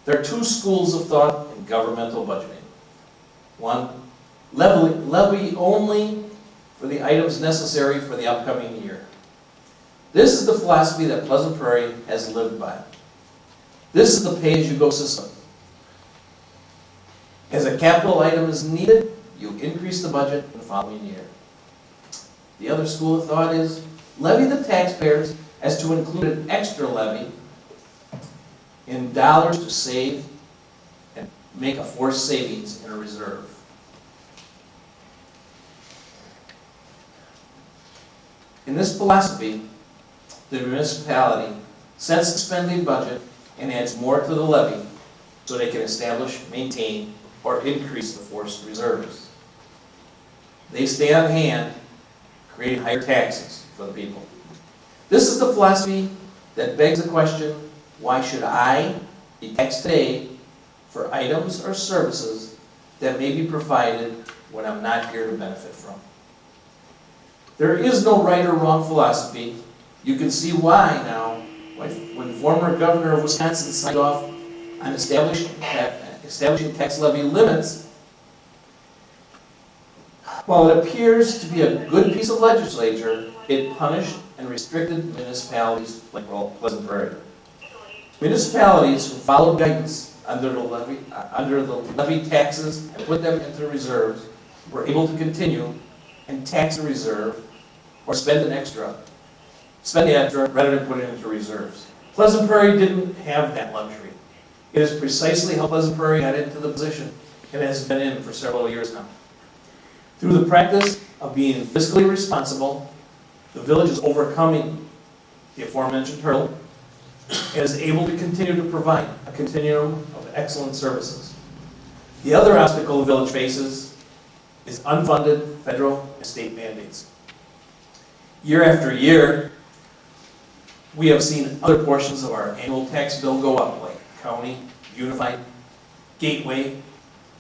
There are two schools of thought in governmental budgeting. One, levy only for the items necessary for the upcoming year. This is the philosophy that Pleasant Prairie has lived by. This is the pay-as-you-go system. As a capital item is needed, you increase the budget in the following year. The other school of thought is levy the taxpayers as to include an extra levy in dollars to save and make a forced savings in a reserve. In this philosophy, the municipality sets the spending budget and adds more to the levy so they can establish, maintain, or increase the forced reserves. They stay on hand, creating higher taxes for the people. This is the philosophy that begs the question, why should I be taxed today for items or services that may be provided when I'm not here to benefit from? There is no right or wrong philosophy. You can see why now, when former governor of Wisconsin signed off on establishing tax levy limits. While it appears to be a good piece of legislature, it punished and restricted municipalities like Pleasant Prairie. Municipalities who followed guidance under the levy taxes and put them into reserves were able to continue and tax the reserve or spend the extra rather than put it into reserves. Pleasant Prairie didn't have that luxury. It is precisely how Pleasant Prairie got into the position it has been in for several years now. Through the practice of being fiscally responsible, the village is overcoming the aforementioned hurdle and is able to continue to provide a continuum of excellent services. The other obstacle the village faces is unfunded federal and state mandates. Year after year, we have seen other portions of our annual tax bill go up, like county, unified, gateway,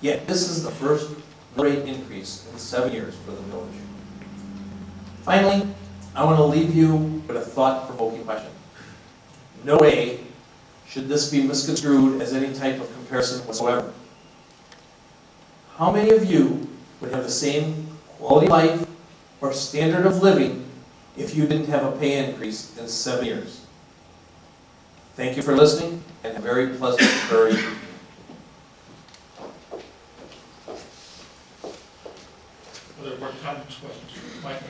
yet this is the first rate increase in 7 years for the village. Finally, I want to leave you with a thought-provoking question. No way should this be misconstrued as any type of comparison whatsoever. How many of you would have the same quality of life or standard of living if you didn't have a pay increase in 7 years? Thank you for listening, and have a very pleasant Prairie evening. Other board comments, questions? Mike?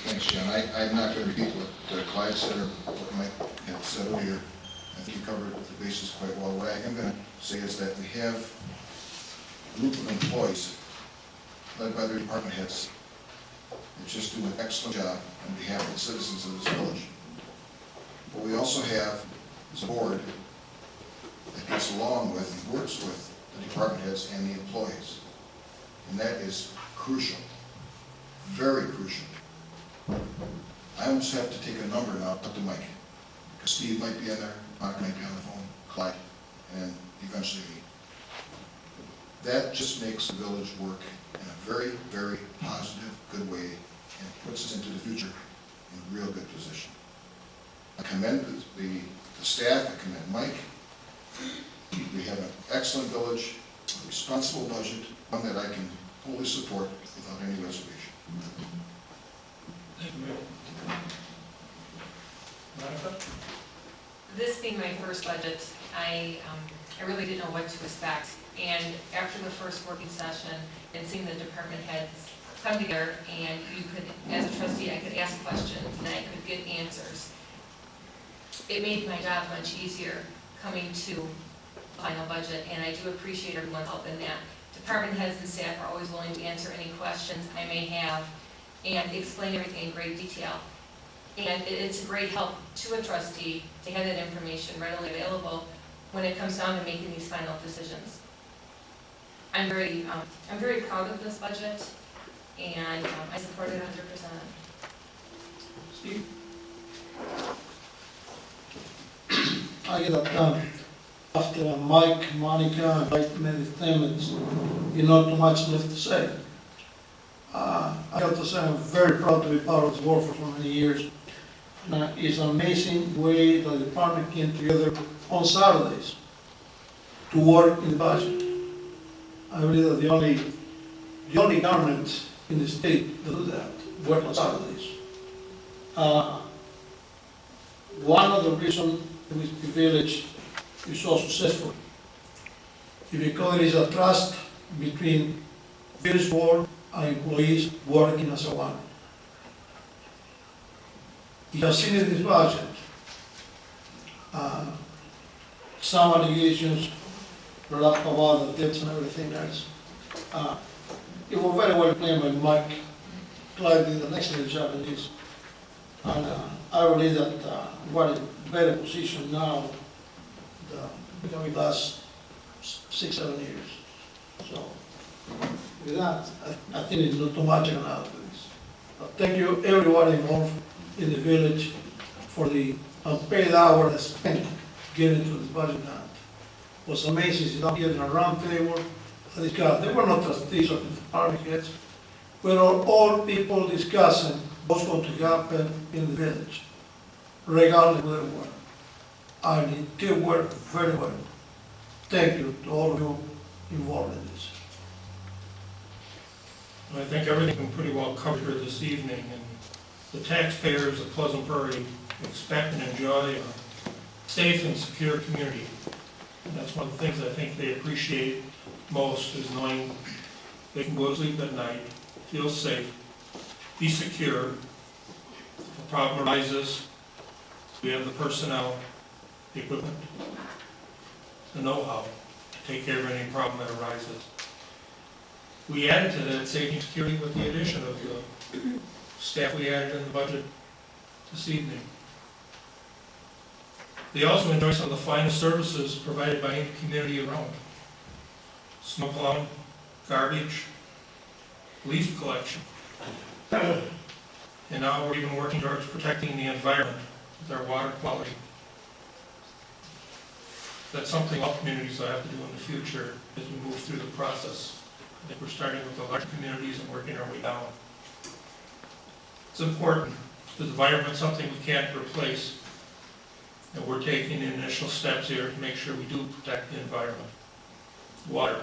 Thanks, John. I'm not going to repeat what Clyde said or what Mike had said earlier. I think you covered the bases quite well. What I am going to say is that we have a group of employees led by their department heads that just do an excellent job on behalf of the citizens of this village. But we also have is a board that gets along with and works with the department heads and the employees. And that is crucial, very crucial. I almost have to take a number now up to Mike, because Steve might be in there, Mark might be on the phone, Clyde, and eventually me. That just makes the village work in a very, very positive, good way, and puts us into the future in a real good position. I commend the staff, I commend Mike. We have an excellent village, a responsible budget, one that I can wholly support without any reservation. Thank you. Monica? This being my first budget, I really didn't know what to expect. And after the first working session and seeing the department heads come together, and you could, as a trustee, I could ask questions and I could get answers. It made my job much easier coming to the final budget, and I do appreciate everyone's help in that. Department heads and staff are always willing to answer any questions I may have and explain everything in great detail. And it's a great help to a trustee to have that information readily available when it comes down to making these final decisions. I'm very proud of this budget, and I support it 100%. Steve? I get that after Mike, Monica, and Mike many things, you know, too much left to say. I have to say I'm very proud to be part of this board for so many years. It's an amazing way the department came together on Saturdays to work in the budget. I believe that the only government in the state that do that, work on Saturdays. One of the reasons which the village is so successful is because there is a trust between village board and employees working as a one. You have seen in this budget, some allegations brought up about the debts and everything else. It was very well planned by Mike. Clyde did an excellent job in this. And I believe that we're in a better position now than we last 6-7 years. So with that, I think it's not too much I can add to this. Thank you everyone involved in the village for the unpaid hours spent getting to this budget now. It was amazing, sit down here in a round table, they were not trustees or department heads, we were all people discussing what's going to happen in the village, regardless of where they were. And it did work very well. Thank you to all of you involved in this. I think everything been pretty well covered here this evening, and the taxpayers of Pleasant Prairie expect and enjoy a safe and secure community. And that's one of the things I think they appreciate most, is knowing they can go to sleep at night, feel safe, be secure. If a problem arises, we have the personnel, the equipment, the know-how to take care of any problem that arises. We added to that safety and security with the addition of the staff we added in the budget this evening. They also enjoy some of the finest services provided by any community around. Snow plowing, garbage, leaf collection. And now we're even working towards protecting the environment with our water quality. That's something all communities will have to do in the future as we move through the process. I think we're starting with the large communities and working our way down. It's important. The environment's something we can't replace. And we're taking the initial steps here to make sure we do protect the environment. Water.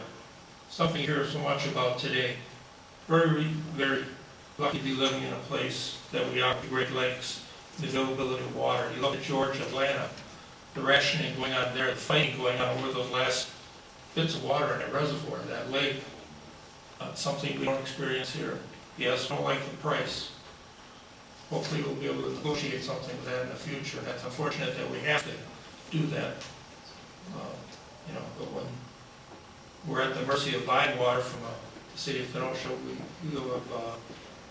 Something you hear so much about today. Very, very lucky to be living in a place that we are, the Great Lakes, the availability of water. You look at Georgia, Atlanta, the rationing going on there, the fighting going on over those last bits of water in that reservoir, that lake. Something we don't experience here. Yes, we don't like the price. Hopefully we'll be able to negotiate something with that in the future. That's unfortunate that we have to do that. But when we're at the mercy of buying water from the city of Kenosha, we will have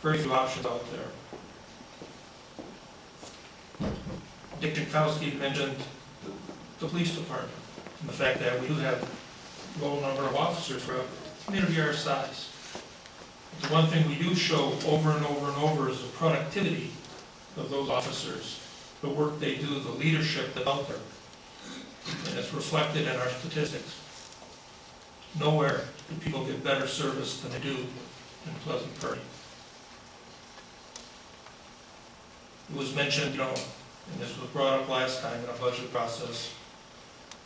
very few options out there. Dick Jankowski mentioned the police department and the fact that we do have a low number of officers for a community our size. The one thing we do show over and over and over is the productivity of those officers, the work they do, the leadership that's out there. And it's reflected in our statistics. Nowhere do people get better service than they do in Pleasant Prairie. It was mentioned, and this was brought up last time in our budget process,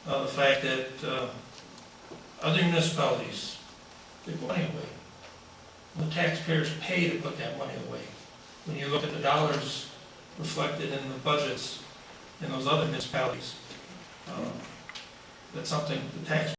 the fact that other municipalities, they put money away. The taxpayers pay to put that money away. When you look at the dollars reflected in the budgets in those other municipalities, that's something the taxpayers